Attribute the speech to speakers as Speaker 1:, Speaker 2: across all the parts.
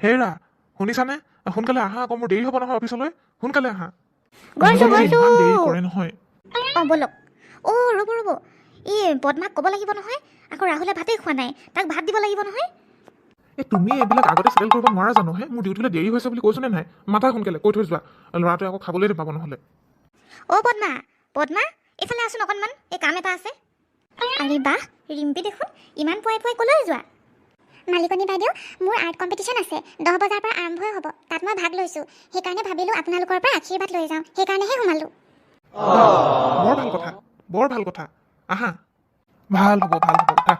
Speaker 1: হেৰা শুনিছানে সোনকালে আহা আকৌ মোৰ দেৰি হ'ব নহয় অফিচলৈ সোনকালে আহা
Speaker 2: গৈছো গৈছো
Speaker 1: ইমান দেৰি কৰে নহয়
Speaker 2: ব'লক ৰ'ব ৰ'ব এই পদ্মাক ক'ব লাগিব নহয় আকৌ ৰাহুলে ভাতেই খোৱা নাই তাক ভাত দিব লাগিব নহয়
Speaker 1: এই তুমি এইবিলাক আগতে চেটেল কৰিব নোৱাৰা জানো হে মোৰ ডিউটিলৈ দেৰি হৈছে বুলি কৈছোনে নাই মাতা সোনকালে কৈ থৈ যোৱা ল'ৰাটোৱে আকৌ খাবলৈ নাপাব নহ'লে
Speaker 2: পদ্মা পদ্মা এইফালে আছোন অকণমান এই কাম এটা আছে আৰে বাহ ৰিম্পী দেখোন ইমান পুৱাই পুৱাই ক'লৈ যোৱা
Speaker 3: মালিকনী বাইদেউ মোৰ আৰ্ট কম্পিটিশ্যন আছে 10 বজাৰ পৰা আৰম্ভই হ'ব তাত মই ভাগ লৈছোঁ সেইকাৰণে ভাবিলোঁ আপোনালোকৰ পৰা আশীৰ্বাদ লৈ যাওঁ সেইকাৰণেহে সোমালোঁ
Speaker 1: বৰ ভাল কথা আহা ভাল হ'ব উঠা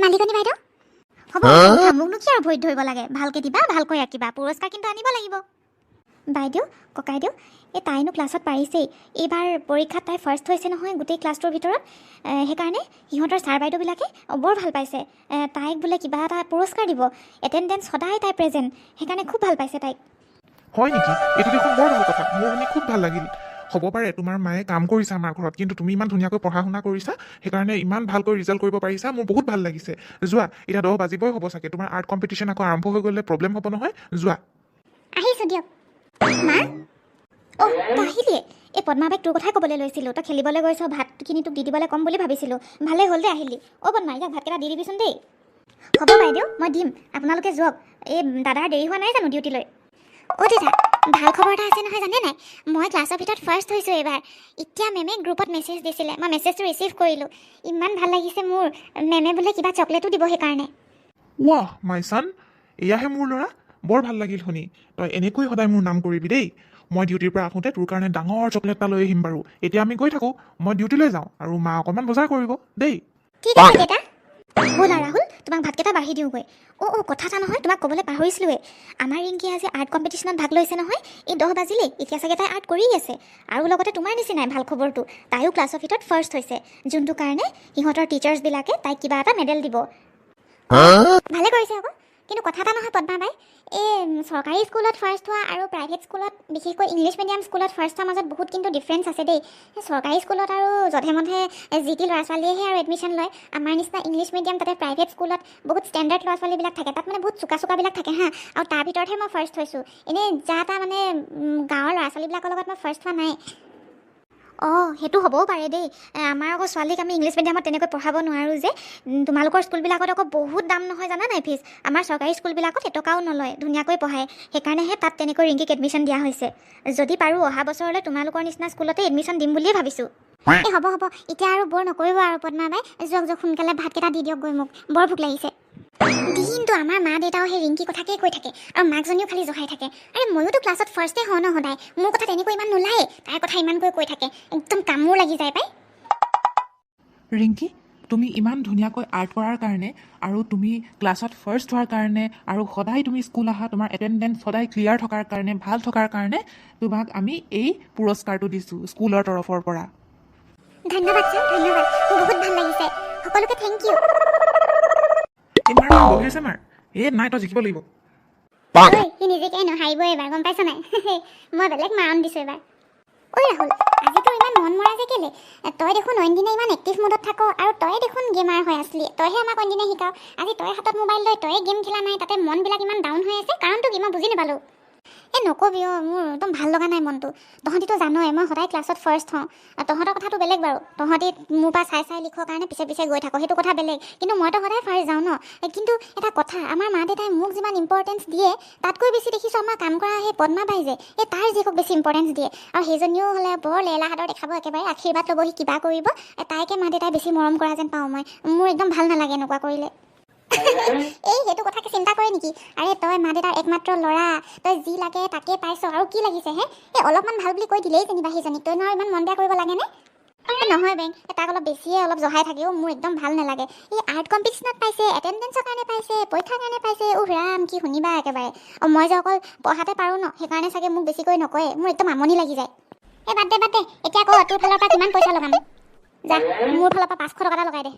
Speaker 3: মালিকনী বাইদেউ
Speaker 2: হ'ব মোকনো কি আৰু ভৰিত ধৰিব লাগে ভালকৈ দিবা ভালকৈ ৰাখিবা পুৰস্কাৰ কিন্তু আনিব লাগিব বাইদেউ ককাইদেউ এই তাইনো ক্লাছত পাৰিছেই এইবাৰ পৰীক্ষাত তাই ফাৰ্ষ্ট হৈছে নহয় গোটেই ক্লাছটোৰ ভিতৰত সেইকাৰণে সিহঁতৰ ছাৰ বাইদেউবিলাকে বৰ ভাল পাইছে তাইক বোলে কিবা এটা পুৰস্কাৰ দিব এটেণ্ডেঞ্চ সদায় তাই প্ৰেজেণ্ট সেইকাৰণে খুব ভাল পাইছে তাইক
Speaker 1: হয় নেকি এইটো দেখোন বৰ ভাল কথা মোৰ শুনি খুব ভাল লাগিল হ'ব পাৰে তোমাৰ মায়ে কাম কৰিছে আমাৰ ঘৰত কিন্তু তুমি ইমান ধুনীয়াকৈ পঢ়া শুনা কৰিছা সেইকাৰণে ইমান ভালকৈ ৰিজাল্ট কৰিব পাৰিছা মোৰ বহুত ভাল লাগিছে যোৱা এতিয়া 10 বাজিবই হ'ব চাগে তোমাৰ আৰ্ট কম্পিটিশ্যন আকৌ আৰম্ভ হৈ গ'লে প্ৰব্লেম হ'ব নহয় যোৱা
Speaker 3: আহিছোঁ দিয়ক
Speaker 2: মা তই আহিলিয়ে এই পদ্মাবাইক তোৰ কথাই ক'বলৈ লৈছিলোঁ তই খেলিবলৈ গৈছ ভাতখিনি তোক দি দিবলৈ ক'ম বুলি ভাবিছিলোঁ ভালেই হ'ল দে আহিলি পদ্মা ইয়াক ভাতকেইটা দি দিবিচোন দেই হ'ব বাইদেউ মই দিম আপোনালোকে যাওক এই দাদাৰ দেৰি হোৱা নাই জানো ডিউটিলৈ
Speaker 3: দাদা ভাল খবৰ এটা আছে নহয় জানে নাই মই ক্লাছৰ ভিতৰত ফাৰ্ষ্ট হৈছোঁ এইবাৰ এতিয়া মেমে গ্ৰুপত মেছেজ দিছিলে মই মেছেজটো ৰিচিভ কৰিলোঁ ইমান ভাল লাগিছে মোৰ মেমে বোলে কিবা চকলেটো দিব সেইকাৰণে
Speaker 1: ৱাহ মাই ছান এয়াহে মোৰ ল'ৰা বৰ ভাল লাগিল শুনি তই এনেকৈ সদায় মোৰ নাম কৰিবি দেই মই ডিউটিৰ পৰা আহোঁতে তোৰ কাৰণে ডাঙৰ চকলেট এটা লৈ আহিম বাৰু এতিয়া আমি গৈ থাকোঁ মই ডিউটিলৈ যাওঁ আৰু মা অকণমান বজাৰ কৰিব দেই
Speaker 3: ঠিক আছে দেতা
Speaker 2: ব'লা ৰাহুল তোমাক ভাতকেইটা বাঢ়ি দিওঁগৈ কথা এটা নহয় তোমাক ক'বলৈ পাহৰিছিলোঁৱে আমাৰ ৰিংকী আজি আৰ্ট কম্পিটিশ্যনত ভাগ লৈছে নহয় এই 10 বাজিলেই এতিয়া চাগে তাই আৰ্ট কৰি আছে আৰু লগতে তোমাৰ নিচিনাই ভাল খবৰটো তাইও ক্লাছৰ ভিতৰত ফাৰ্ষ্ট হৈছে যোনটো কাৰণে সিহঁতৰ টিচাৰ্ছবিলাকে তাইক কিবা এটা মেডেল দিব
Speaker 3: ভালে কৰিছে আকৌ কিন্তু কথা এটা নহয় পদ্মা বাই এই চৰকাৰী স্কুলত ফাৰ্ষ্ট হোৱা আৰু প্ৰাইভেট স্কুলত বিশেষকৈ ইংলিছ মিডিয়াম স্কুলত ফাৰ্ষ্ট হোৱাৰ মাজত বহুত কিন্তু ডিফাৰেঞ্চ আছে দেই চৰকাৰী স্কুলত আৰু যধে মধে যি টি ল'ৰা ছোৱালীয়েহে আৰু এডমিশ্যন লয় আমাৰ নিচিনা ইংলিছ মিডিয়াম তাতে প্ৰাইভেট স্কুলত বহুত ষ্টেণ্ডাৰ্ড ল'ৰা ছোৱালীবিলাক থাকে তাত মানে বহুত চোকাবিলাক থাকে হা আৰু তাৰ ভিতৰতহে মই ফাৰ্ষ্ট হৈছোঁ এনেই যা তা মানে গাঁৱৰ ল'ৰা ছোৱালীবিলাকৰ লগত মই ফাৰ্ষ্ট হোৱা নাই
Speaker 2: সেইটো হ'বও পাৰে দেই আমাৰ আকৌ ছোৱালীক আমি ইংলিছ মিডিয়ামত তেনেকৈ পঢ়াব নোৱাৰোঁ যে তোমালোকৰ স্কুলবিলাকত আকৌ বহুত দাম নহয় জানা নাই ফিজ আমাৰ চৰকাৰী স্কুলবিলাকত এটকাও নলয় ধুনীয়াকৈ পঢ়ায় সেইকাৰণেহে তাত তেনেকৈ ৰিংকীক এডমিশ্যন দিয়া হৈছে যদি পাৰোঁ অহা বছৰলৈ তোমালোকৰ নিচিনা স্কুলতে এডমিশ্যন দিম বুলিয়ে ভাবিছোঁ
Speaker 3: হ'ব এতিয়া আৰু বৰ নকৰিব আৰু পদ্মা বাই যাওক সোনকালে ভাতকেইটা দি দিয়ক গৈ মোক বৰ ভোক লাগিছে দিনটো আমাৰ মা দেউতাও সেই ৰিংকী কথাকেই কৈ থাকে আৰু মাকজনীও খালি জহাই থাকে আৰে ময়োতো ক্লাছত ফাৰ্ষ্টেই হওঁ ন সদায় মোৰ কথা তেনেকৈ ইমান নোলায়ে তাইৰ কথা ইমানকৈ কৈ থাকে একদম কামোৰ লাগি যায় পাই
Speaker 4: ৰিংকী তুমি ইমান ধুনীয়াকৈ আৰ্ট কৰাৰ কাৰণে আৰু তুমি ক্লাছত ফাৰ্ষ্ট হোৱাৰ কাৰণে আৰু সদায় তুমি স্কুল আহা তোমাৰ এটেণ্ডেঞ্চ সদায় ক্লিয়াৰ থকাৰ কাৰণে ভাল থকাৰ কাৰণে তোমাক আমি এই পুৰস্কাৰটো দিছোঁ স্কুলৰ তৰফৰ পৰা
Speaker 3: ধন্যবাদ ছাৰ ধন্যবাদ মোৰ বহুত ভাল লাগিছে সকলোকে থেংক ইউ
Speaker 1: বহিছে মাৰ নাই তই জিকিব লাগিব
Speaker 3: সি নিজেকে নহাৰিবই এবাৰ গম পাইছ নাই মই বেলেগ মাৰণ দিছোঁ এবাৰ ৰাহুল আজি তোৰ ইমান মন মৰা যে কেলে তই দেখোন অইন দিনে ইমান এক্টিভ মুডত থাক আৰু তই দেখোন গেমাৰ হৈ আছিলি তইহে আমাক অইন দিনে শিকাও আজি তই হাতত মোবাইল লৈ তয়ে গেম খেলা নাই তাতে মনবিলাক ইমান ডাউন হৈ আছে কাৰণটো কি মই বুজি নাপালোঁ নকবি মোৰ একদম ভাল লগা নাই মনটো তহঁতিতো জানই মই সদায় ক্লাছত ফাৰ্ষ্ট হওঁ তহঁতৰ কথাটো বেলেগ বাৰু তহঁতি মোৰ পৰা চাই লিখৰ কাৰণে পিছে গৈ থাকোঁ সেইটো কথা বেলেগ কিন্তু মইতো সদায় ফাৰ্ষ্ট যাওঁ ন কিন্তু এটা কথা আমাৰ মা দেউতাই মোক যিমান ইম্পৰ্টেঞ্চ দিয়ে তাতকৈ বেছি দেখিছোঁ আমাৰ কাম কৰা সেই পদ্মা বাই যে তাৰ যিহক বেছি ইম্পৰ্টেঞ্চ দিয়ে আৰু সেইজনীও হ'লে বৰ লেলা হাতৰ দেখাব একেবাৰে আশীৰ্বাদ ল'বহি কিবা কৰিব তাইকে মা দেউতাই বেছি মৰম কৰা যেন পাওঁ মই মোৰ একদম ভাল নালাগে এনেকুৱা কৰিলে সেইটো কথাকে চিন্তা কৰে নেকি আৰে তই মা দেউতাৰ একমাত্ৰ ল'ৰা তই যি লাগে তাকে পাইছ আৰু কি লাগিছে অলপমান ভাল বুলি কৈ দিলেই যেনিবা সেইজনীক তই নহয় ইমান মন বেয়া কৰিব লাগেনে নহয় বেং তাক অলপ বেছিয়ে অলপ জহাই থাকেও মোৰ একদম ভাল নালাগে এই আৰ্ট কম্পিটিশ্যনত পাইছে এটেণ্ডেঞ্চৰ কাৰণে পাইছে পৰীক্ষাৰ কাৰণে পাইছে ৰাম কি শুনিবা একেবাৰে মই যে অকল পঢ়াতে পাৰোঁ ন সেইকাৰণে চাগে মোক বেছিকৈ নকয়ে মোৰ একদম আমনি লাগি যায় বাদ দে এতিয়া আকৌ তোৰ ফালৰ পৰা কিমান পইচা লগাম যা মোৰ ফালৰ পৰা 500 টকা এটা লগাই দে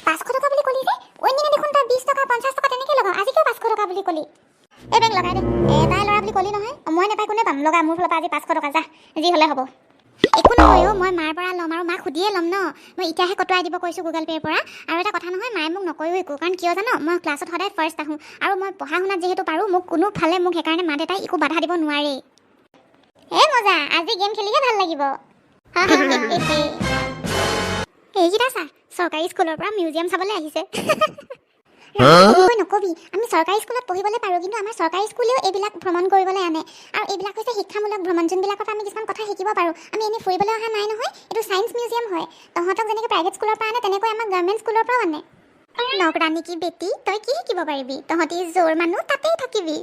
Speaker 3: 500 টকা বুলি ক'লি যে অইন দিনে দেখোন তই 20 টকা 50 টকা তেনেকৈ লগাওঁ আজি কিয় 500 টকা বুলি ক'লি বেং লগাই দে তাই ল'ৰা বুলি ক'লি নহয় মই নাপাই কোনে পাম লগা মোৰ ফালৰ পৰা আজি 500 টকা যা যি হ'লে হ'ব একো নহয় মই মাৰ পৰা ল'ম আৰু মাক সুধিয়ে ল'ম ন মই এতিয়াহে কটোৱাই দিব কৈছোঁ গুগল পে'ৰ পৰা আৰু এটা কথা নহয় মায়ে মোক নকয়ও একো কাৰণ কিয় জানো মই ক্লাছত সদায় ফাৰ্ষ্ট আহোঁ আৰু মই পঢ়া শুনাত যিহেতু পাৰোঁ মোক কোনোফালে মোক সেইকাৰণে মা দেউতাই একো বাধা দিব নোৱাৰে মজা আজি গেম খেলিহে ভাল লাগিব এইকেইটা চা চৰকাৰী স্কুলৰ পৰা মিউজিয়াম চাবলৈ আহিছে নকবি আমি চৰকাৰী স্কুলত পঢ়িবলৈ পাৰোঁ কিন্তু আমাৰ চৰকাৰী স্কুলেও এইবিলাক ভ্ৰমণ কৰিবলৈ আনে আৰু এইবিলাক হৈছে শিক্ষামূলক ভ্ৰমণ যোনবিলাকত আমি কিছুমান কথা শিকিব পাৰোঁ আমি এনেই ফুৰিবলৈ অহা নাই নহয় এইটো ছায়েন্স মিউজিয়াম হয় তহঁতক যেনেকৈ প্ৰাইভেট স্কুলৰ পৰা আনে তেনেকৈ আমাক গভৰ্ণমেণ্ট স্কুলৰ পৰাও আনে নকৰানী কি বেটি তই কি শিকিব পাৰিবি তহঁতি জোৰ মানুহ তাতেই থাকিবি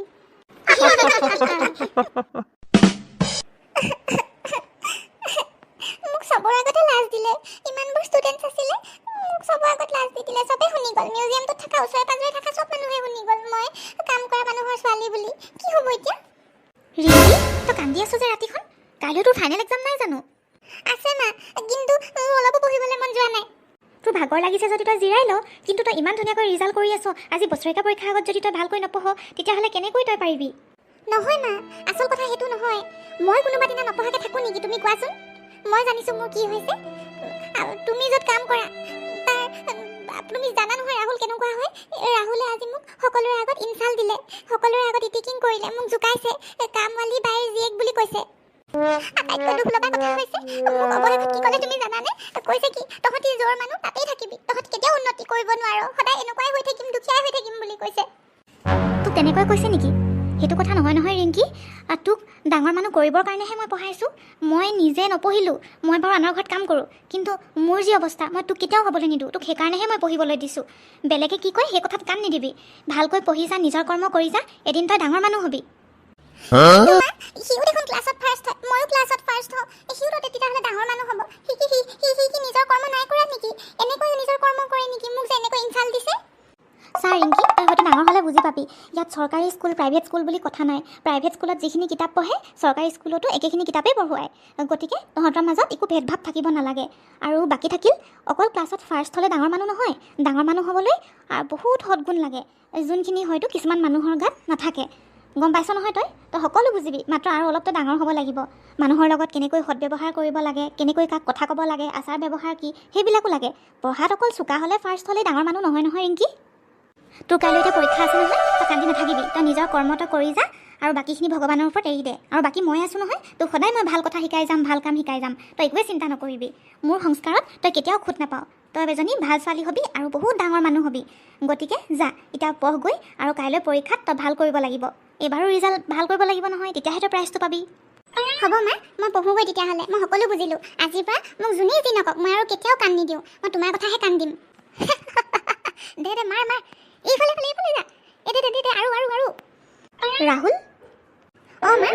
Speaker 3: মোক চবৰ আগতে লাজ দিলে ইমানবোৰ ষ্টুডেণ্টছ আছিলে মোক চবৰ আগত লাজ দি দিলে চবেই শুনি গ'ল মিউজিয়ামটোত থকা ওচৰে পাজৰে থকা চব মানুহে শুনি গ'ল মই কাম কৰা মানুহৰ ছোৱালী বুলি কি হ'ব এতিয়া ৰিলি তই কান্দি আছো যে ৰাতিখন কাইলৈ তোৰ ফাইনেল এক্সাম নাই জানো আছে মা কিন্তু অলপো পঢ়িবলৈ মন যোৱা নাই তোৰ ভাগৰ লাগিছে যদি তই জিৰাই ল কিন্তু তই ইমান ধুনীয়াকৈ ৰিজাল্ট কৰি আছ আজি বছৰেকীয়া পৰীক্ষাৰ আগত যদি তই ভালকৈ নপঢ় তেতিয়াহ'লে কেনেকৈ তই পাৰিবি নহয় মা আচল কথা সেইটো নহয় মই কোনোবা দিনা নপঢ়াকৈ থাকোঁ নেকি তুমি কোৱাচোন মই জানিছোঁ মোৰ কি হৈছে তুমি য'ত কাম কৰা তুমি জানা নহয় ৰাহুল কেনেকুৱা হয় ৰাহুলে আজি মোক সকলোৰে আগত ইনচাল্ট দিলে সকলোৰে আগত ইটিকিং কৰিলে মোক জোকাইছে কামৱালী বাইৰ জীয়েক বুলি কৈছে আটাইতকৈ দুখ লগা কথা হৈছে মোক অৱশেষত কি ক'লে তুমি জানানে কৈছে কি তহঁতি জোৰ মানুহ তাতেই থাকিবি তহঁতি কেতিয়াও উন্নতি কৰিব নোৱাৰ সদায় এনেকুৱাই হৈ থাকিম দুখীয়াই হৈ থাকিম বুলি কৈছে তোক তেনেকৈ কৈছে নেকি সেইটো কথা নহয় নহয় ৰিংকি তোক ডাঙৰ মানুহ কৰিবৰ কাৰণেহে মই পঢ়াইছোঁ মই নিজে নপঢ়িলোঁ মই বাৰু আনৰ ঘৰত কাম কৰোঁ কিন্তু মোৰ যি অৱস্থা মই তোক কেতিয়াও হ'বলৈ নিদিওঁ তোক সেইকাৰণেহে মই পঢ়িবলৈ দিছোঁ বেলেগে কি কয় সেই কথাত কাম নিদিবি ভালকৈ পঢ়ি যা নিজৰ কৰ্ম কৰি যা এদিন তই ডাঙৰ মানুহ হ'বি সিও দেখোন ক্লাছত ফাৰ্ষ্ট হয় ময়ো ক্লাছত ফাৰ্ষ্ট হওঁ সিও তেতিয়াহ'লে ডাঙৰ মানুহ হ'ব সি নিজৰ কৰ্ম নাই কৰা নেকি এনেকৈ নিজৰ কৰ্ম কৰে নেকি মোক যে এনেকৈ ইনচাল্ট দিছে ছাৰ ৰিংকি তই হয়তো ডাঙৰ হ'লে বুজি পাবি ইয়াত চৰকাৰী স্কুল প্ৰাইভেট স্কুল বুলি কথা নাই প্ৰাইভেট স্কুলত যিখিনি কিতাপ পঢ়ে চৰকাৰী স্কুলতো একেখিনি কিতাপেই পঢ়ুৱায় গতিকে তহঁতৰ মাজত একো ভেদভাৱ থাকিব নালাগে আৰু বাকী থাকিল অকল ক্লাছত ফাৰ্ষ্ট হ'লে ডাঙৰ মানুহ নহয় ডাঙৰ মানুহ হ'বলৈ বহুত সদগুণ লাগে যোনখিনি হয়তো কিছুমান মানুহৰ গাত নাথাকে গম পাইছ নহয় তই সকলো বুজিবি মাত্ৰ আৰু অলপ তই ডাঙৰ হ'ব লাগিব মানুহৰ লগত কেনেকৈ সদব্যৱহাৰ কৰিব লাগে কেনেকৈ কাক কথা ক'ব লাগে আচাৰ ব্যৱহাৰ কি সেইবিলাকো লাগে পঢ়াত অকল চোকা হ'লে ফাৰ্ষ্ট হ'লে ডাঙৰ মানুহ নহয় নহয় ৰিংকি তোৰ কাইলৈ এতিয়া পৰীক্ষা আছে নহয় তই কান্দি নাথাকিবি তই নিজৰ কৰ্মটো কৰি যা আৰু বাকীখিনি ভগৱানৰ ওপৰত এৰি দে আৰু বাকী মই আছোঁ নহয় তোক সদায় মই ভাল কথা শিকাই যাম ভাল কাম শিকাই যাম তই একোৱে চিন্তা নকৰিবি মোৰ সংস্কাৰত তই কেতিয়াও খুঁত নাপাৱ তই এজনী ভাল ছোৱালী হ'বি আৰু বহুত ডাঙৰ মানুহ হ'বি গতিকে যা এতিয়া পঢ়গৈ আৰু কাইলৈ পৰীক্ষাত তই ভাল কৰিব লাগিব এইবাৰো ৰিজাল্ট ভাল কৰিব লাগিব নহয় তেতিয়াহে তই প্ৰাইজটো পাবি হ'ব মা মই পঢ়োগৈ তেতিয়াহ'লে মই সকলো বুজিলোঁ আজিৰ পৰা মোক যোনেই যি নকওক মই আৰু কেতিয়াও কাণ নিদিওঁ মই তোমাৰ কথাহে কাণ দিম দে মাৰ এইফালে যা দে আৰু ৰাহুল মা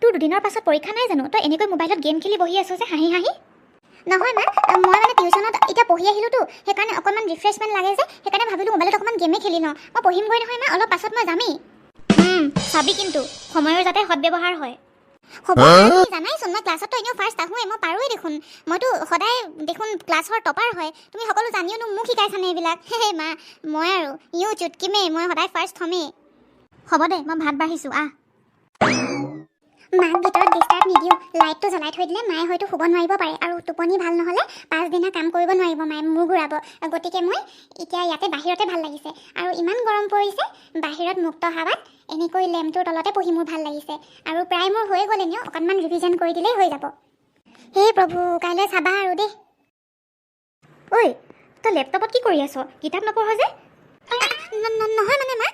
Speaker 3: তোৰ দুদিনৰ পাছত পৰীক্ষা নাই জানো তই এনেকৈ মোবাইলত গেম খেলি বহি আছ যে হাঁহি নহয় মা মই মানে টিউশ্যনত এতিয়া পঢ়ি আহিলোঁতো সেইকাৰণে অকণমান ৰিফ্ৰেছমেণ্ট লাগে যে সেইকাৰণে ভাবিলোঁ মোবাইলত অকণমান গেমেই খেলি লওঁ মই পঢ়িমগৈ নহয় মা অলপ পাছত মই যামেই চাবি কিন্তু সময়ৰ যাতে সদব্যৱহাৰ হয় হ'ব জানাইচোন মই ক্লাছততো এনেও ফাৰ্ষ্ট আহোঁৱেই মই পাৰোঁৱেই দেখোন মইতো সদায় দেখোন ক্লাছৰ টপাৰ হয় তুমি সকলো জানিওনো মোক শিকাইছানে এইবিলাক মা মই আৰু চুটকিমেই মই সদায় ফাৰ্ষ্ট হ'মেই হ'ব দে মই ভাত বাঢ়িছোঁ মাক ভিতৰত ডিষ্টাৰ্ব নিদিওঁ লাইটটো জ্বলাই থৈ দিলে মায়ে হয়তো শুব নোৱাৰিব পাৰে আৰু টোপনি ভাল নহ'লে পাছদিনা কাম কৰিব নোৱাৰিব মায়ে মূৰ ঘূৰাব গতিকে মই এতিয়া ইয়াতে বাহিৰতে ভাল লাগিছে আৰু ইমান গৰম পৰিছে বাহিৰত মুক্ত হাৱাত এনেকৈ লেম্পটোৰ তলতে পঢ়ি মোৰ ভাল লাগিছে আৰু প্ৰায় মোৰ হৈ গ'ল এনেও অকণমান ৰিভিজন কৰি দিলেই হৈ যাব হে প্ৰভু কাইলৈ চাবা আৰু দেই ঐ তই লেপটপত কি কৰি আছ কিতাপ নপঢ় যে নহয় মানে মা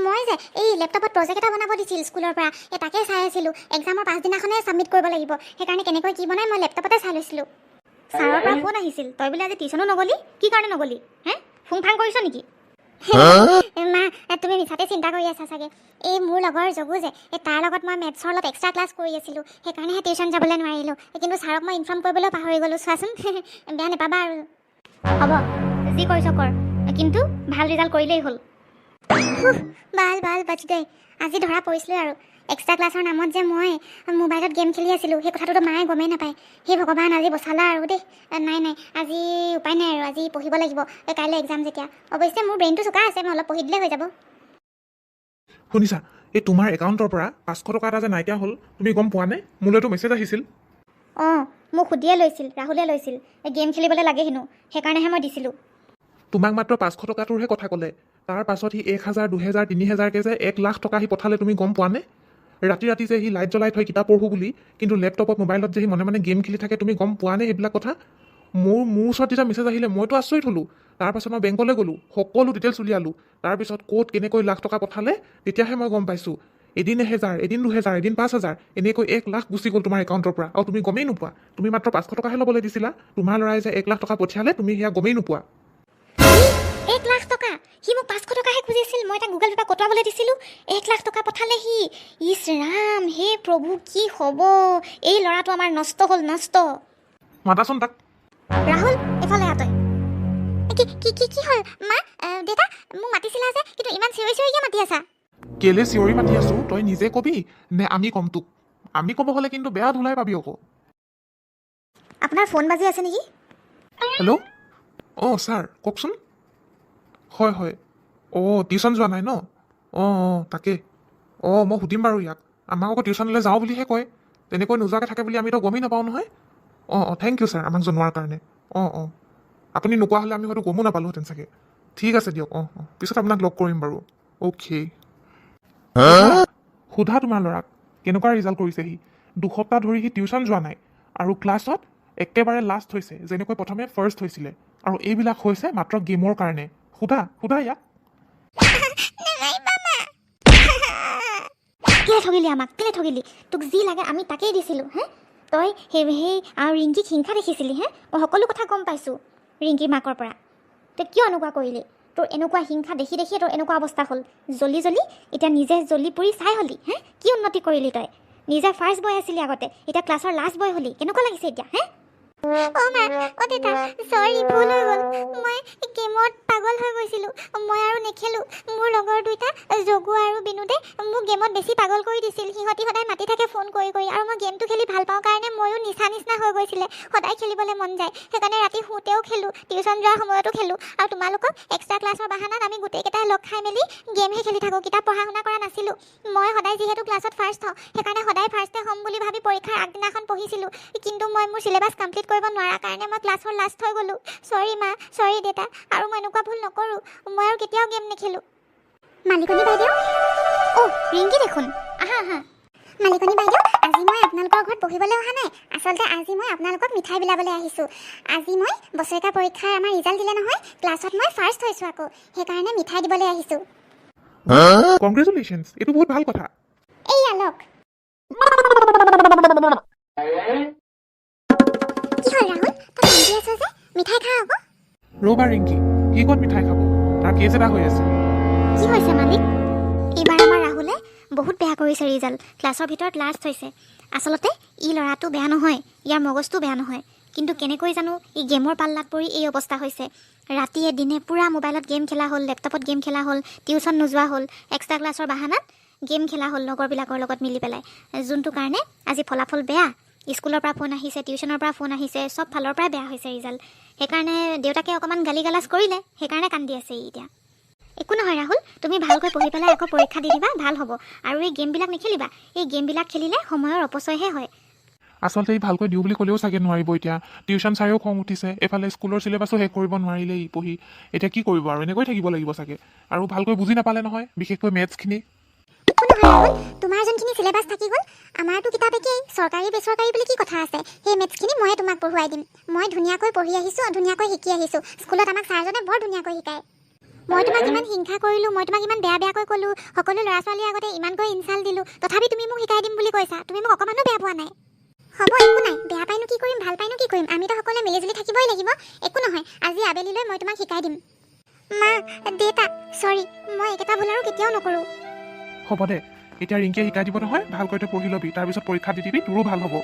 Speaker 3: মই যে এই লেপটপত প্ৰজেক্ট এটা বনাব দিছিল স্কুলৰ পৰা তাকে চাই আছিলোঁ এক্সামৰ পাছদিনাখনে ছাবমিট কৰিব লাগিব সেইকাৰণে কেনেকৈ কি বনাই মই লেপটপতে চাই লৈছিলোঁ ছাৰৰ পৰা ফোন আহিছিল তই বোলে আজি টিউশ্যনো নগ'লি কি কাৰণে নগ'লি ফুং ফাং কৰিছ নেকি মা তুমি মিছাতে চিন্তা কৰি আছা চাগে এই মোৰ লগৰ জগু যে তাৰ লগত মই মেথছৰ অলপ এক্সট্ৰা ক্লাছ কৰি আছিলোঁ সেইকাৰণেহে টিউশ্যন যাবলৈ নোৱাৰিলোঁ কিন্তু ছাৰক মই ইনফৰ্ম কৰিবলৈ পাহৰি গ'লোঁ চোৱাচোন বেয়া নাপাবা আৰু হ'ব যি কৰিছ কৰ কিন্তু ভাল ৰিজাল্ট কৰিলেই হ'ল ভাল বাচ দে আজি ধৰা পৰিছিলোঁ আৰু এক্সট্ৰা ক্লাছৰ নামত যে মই মোবাইলত গেম খেলি আছিলোঁ সেই কথাটোতো মায়ে গমেই নাপায় সেই ভগৱান আজি বচালা আৰু দেই নাই আজি উপায় নাই আৰু আজি পঢ়িব লাগিব কাইলৈ এক্সাম যেতিয়া অৱশ্যে মোৰ ব্ৰেইনটো চোকা আছে মই অলপ পঢ়ি দিলে হৈ যাব
Speaker 1: শুনিছা এই তোমাৰ একাউণ্টৰ পৰা 500 টকা এটা যে নাইকিয়া হ'ল তুমি গম পোৱা নে মোলৈতো মেছেজ আহিছিল
Speaker 2: অঁ মোক সুধিয়ে লৈছিল, ৰাহুলে লৈছিল। এই গেম খেলিবলৈ লাগে হেনো, সেইকাৰণেহে মই দিছিলোঁ।
Speaker 1: তোমাক মাত্ৰ 500 টকাটোৰহে কথা ক'লে, তাৰ পাছত সি 1000, 2000, 3000কে যে 1 লাখ টকা সি পঠালে, তুমি গম পোৱা নে? ৰাতি ৰাতি যে সি লাইট জ্বলাই থৈ কিতাপ পঢ়োঁ বুলি, কিন্তু লেপটপত মোবাইলত যে সি মনে মনে গেম খেলি থাকে, তুমি গম পোৱা নে এইবিলাক কথা? মোৰ ওচৰত যেতিয়া মেছেজ আহিলে মইতো আচৰিত হ'লোঁ। তাৰপাছত মই বেংকলৈ গ'লোঁ, সকলো ডিটেইলছ উলিয়ালোঁ। তাৰপিছত ক'ত কেনেকৈ লাখ টকা পঠালে তেতিয়াহে মই গম পাইছোঁ। এদিন 1000, এদিন 2000, এদিন 5000, এনেকৈ 1 লাখ গুচি গ'ল তোমাৰ একাউণ্টৰ পৰা, আৰু তুমি গমেই নোপোৱা। তুমি মাত্ৰ 500 টকাহে ল'বলৈ দিছিলা, তোমাৰ ল'ৰাই যে 1 লাখ টকা পঠিয়ালে, তুমি সেয়া গমেই নোপোৱা।
Speaker 2: 1 লাখ টকা? সি মোক 500 টকাহে খুজিছিল, মই তাক গুগল পে'ৰ কটোৱাবলৈ দিছিলোঁ। 1 লাখ টকা পঠালে সি। ইছ ৰাম, হে প্ৰভু, কি হ'ব? এই ল'ৰাটো আমাৰ নষ্ট হ'ল, নষ্ট।
Speaker 1: মাতাচোন তাক।
Speaker 2: ৰাহুল, এইফালে আহ তই।
Speaker 3: কি হ'ল মা? দেউতা মোক মাতিছিলা যে, কিন্তু ইমান চিঞৰি চিঞৰি কিয় মাতি আছা?
Speaker 1: কেলে চিঞৰি মাতি আছোঁ তই নিজে কবি নে আমি ক'ম তোক? আমি ক'ব হ'লে কিন্তু বেয়া ধুলাই পাবি আকৌ।
Speaker 2: আপোনাৰ ফোন বাজি আছে নেকি?
Speaker 1: হেল্ল', অঁ ছাৰ কওকচোন। হয় হয়, অঁ টিউশ্যন যোৱা নাই ন? অঁ তাকে। অঁ মই সুধিম বাৰু ইয়াক। আমাক আকৌ টিউশ্যনলৈ যাওঁ বুলিহে কয়, তেনেকৈ নোযোৱাকৈ থাকে বুলি আমিতো গমেই নাপাওঁ নহয়। অঁ থেংক ইউ ছাৰ আমাক জনোৱাৰ কাৰণে। অঁ আপুনি নোকোৱা হ'লে আমি হয়তো গমো নাপালোহেঁতেন চাগে। ঠিক আছে দিয়ক, পিছত আপোনাক লগ কৰিম বাৰু। অ'কে। সোধা তোমাৰ ল'ৰাক কেনেকুৱা ৰিজাল্ট কৰিছে সি। 2 সপ্তাহ ধৰি সি টিউশ্যন যোৱা নাই, আৰু ক্লাছত একেবাৰে লাষ্ট হৈছে, যেনেকৈ প্ৰথমে ফাৰ্ষ্ট হৈছিলে। আৰু এইবিলাক হৈছে মাত্ৰ গেমৰ কাৰণে। সোধা ইয়াক।
Speaker 2: কেলে ঠগিলি আমাক, কেলে ঠগিলি? তোক যি লাগে আমি তাকেই দিছিলোঁ। তই সেই ৰিংকিক হিংসা দেখিছিলি। মই সকলো কথা গম পাইছোঁ ৰিংকিৰ মাকৰ পৰা। তই কিয় এনেকুৱা কৰিলি? তোৰ এনেকুৱা হিংসা দেখি দেখিয়ে তোৰ এনেকুৱা অৱস্থা হ'ল। জ্বলি এতিয়া নিজে জ্বলি পুৰি চাই হ'লি। কি উন্নতি কৰিলি তই? নিজে ফাৰ্ষ্ট বয় আছিলি আগতে, এতিয়া ক্লাছৰ লাষ্ট বয় হ'লি। কেনেকুৱা লাগিছে এতিয়া?
Speaker 3: অ' মা, অ' দেউতা, চৰি, ভুল হৈ গ'ল। মই গেমত পাগল হৈ গৈছিলোঁ। মই আৰু নেখেলোঁ। মোৰ লগৰ দুইটা জগু আৰু বিনোদে মোক গেমত বেছি পাগল কৰি দিছিল। সিহঁতি সদায় মাতি থাকে ফোন কৰি কৰি, আৰু মই গেমটো খেলি ভাল পাওঁ কাৰণে ময়ো নিচিনা হৈ গৈছিলে। সদায় খেলিবলৈ মন যায়, সেইকাৰণে ৰাতি শুওঁতেও খেলোঁ, টিউশ্যন যোৱাৰ সময়তো খেলোঁ। আৰু তোমালোকক এক্সট্ৰা ক্লাছৰ বাহানাত আমি গোটেইকেইটাই লগ খাই মেলি গেমহে খেলি থাকোঁ, কিতাপ পঢ়া শুনা কৰা নাছিলোঁ। মই সদায় যিহেতু ক্লাছত ফাৰ্ষ্ট হওঁ, সেইকাৰণে সদায় ফাৰ্ষ্টে হ'ম বুলি ভাবি পৰীক্ষাৰ আগদিনাখন পঢ়িছিলোঁ। কিন্তু মই মোৰ চিলেবাছ কমপ্লিট কৰিব নোৱাৰা কাৰণে মই ক্লাছৰ লাষ্ট হৈ গ'লোঁ। চৰি মা, চৰি দেউতা, আৰু মই এনেকুৱা ভুল নকৰোঁ। মই আৰু কেতিয়াও গেম নেখেলোঁ।
Speaker 2: মালিকনী বাইদেউ, অ' ৰিংকি দেখোন, আহা।
Speaker 3: মালিকনী বাইদেউ, আজি মই আপোনালোকৰ ঘৰত পঢ়িবলৈ অহা নাই। আচলতে আজি মই আপোনালোকক মিঠাই বিলাবলৈ আহিছোঁ। আজি মই বছৰেকৰ পৰীক্ষাৰ আমাৰ ৰিজাল্ট দিলে নহয়, ক্লাছত মই ফাৰ্ষ্ট হৈছোঁ আকৌ, সেইকাৰণে মিঠাই দিবলৈ আহিছোঁ।
Speaker 1: কংগ্ৰেচুলেশ্যনছ, এইটো বহুত ভাল কথা।
Speaker 3: এইয়া লওক। কি হ'ল ৰাহুল, তই কান্দি আছ যে? মিঠাই খা আকৌ।
Speaker 1: ৰ'বা ৰিংকি, সি ক'ত মিঠাই খাব? তাৰ কেছ এটা হৈ আছে।
Speaker 2: কি হৈছে মালিক? এইবাৰ আমাৰ ৰাহুলে বহুত বেয়া কৰিছে ৰিজাল্ট, ক্লাছৰ ভিতৰত লাষ্ট হৈছে। আচলতে ই ল'ৰাটো বেয়া নহয়, ইয়াৰ মগজটো বেয়া নহয়, কিন্তু কেনেকৈ জানো ই গেমৰ পাল্লাত পৰি এই অৱস্থা হৈছে। ৰাতিয়ে দিনে পূৰা মোবাইলত গেম খেলা হ'ল, লেপটপত গেম খেলা হ'ল, টিউশ্যন নোযোৱা হ'ল, এক্সট্ৰা ক্লাছৰ বাহানাত গেম খেলা হ'ল লগৰবিলাকৰ লগত মিলি পেলাই, যোনটো কাৰণে আজি ফলাফল বেয়া। স্কুলৰ পৰা ফোন আহিছে, টিউশ্যনৰ পৰা ফোন আহিছে, চব ফালৰ পৰাই বেয়া হৈছে ৰিজাল্ট। সেইকাৰণে দেউতাকে অকণমান গালি গালাজ কৰিলে, সেইকাৰণে কান্দি আছে ই এতিয়া। একো নহয় ৰাহুল, তুমি ভালকৈ পঢ়ি পেলাই আকৌ পৰীক্ষা দি দিবা, ভাল হ'ব। আৰু এই গেমবিলাক নেখেলিবা, এই গেমবিলাক খেলিলে সময়ৰ অপচয়হে হয়।
Speaker 1: আচলতে ই ভালকৈ দিওঁ বুলি ক'লেও চাগে নোৱাৰিব এতিয়া। টিউশ্যন চাইও খং উঠিছে, এফালে স্কুলৰ চিলেবাছো শেষ কৰিব নোৱাৰিলে ই পঢ়ি। এতিয়া কি কৰিব আৰু, এনেকৈ থাকিব লাগিব চাগে। আৰু ভালকৈ বুজি নাপালে নহয়, বিশেষকৈ মেথছখিনি।
Speaker 3: একো নহয় ৰাহুল, তোমাৰ যোনখিনি চিলেবাছ থাকি গ'ল, আমাৰতো কিতাপ একেই, চৰকাৰী বেচৰকাৰী বুলি কি কথা আছে। সেই মেথছখিনি ময়ে তোমাক পঢ়ুৱাই দিম। মই ধুনীয়াকৈ পঢ়ি আহিছোঁ, ধুনীয়াকৈ শিকি আহিছোঁ। স্কুলত আমাক ছাৰজনে বৰ ধুনীয়াকৈ শিকায়। মই তোমাক ইমান হিংসা কৰিলোঁ, মই তোমাক ইমান বেয়াকৈ ক'লোঁ, সকলো ল'ৰা ছোৱালীৰ আগতে ইমানকৈ ইনচাল্ট দিলোঁ, তথাপি তুমি মোক শিকাই দিম বুলি কৈছা। তুমি মোক অকণমানো বেয়া পোৱা নাই। হ'ব, একো নাই, বেয়া পাইনো কি কৰিম, ভাল পাইনো কি কৰিম, আমিতো সকলোৱে মিলিজুলি থাকিবই লাগিব। একো নহয়, আজি আবেলিলৈ মই তোমাক শিকাই দিম। মা, দেউতা, চৰি, মই একেটা ভুল আৰু কেতিয়াও নকৰোঁ।
Speaker 1: হ'ব দে, এতিয়া ৰিংকিয়ে শিকাই দিব নহয়, ভালকৈ তই পঢ়ি ল'বি, তাৰপিছত পৰীক্ষা দি দিবি, তোৰো ভাল হ'ব।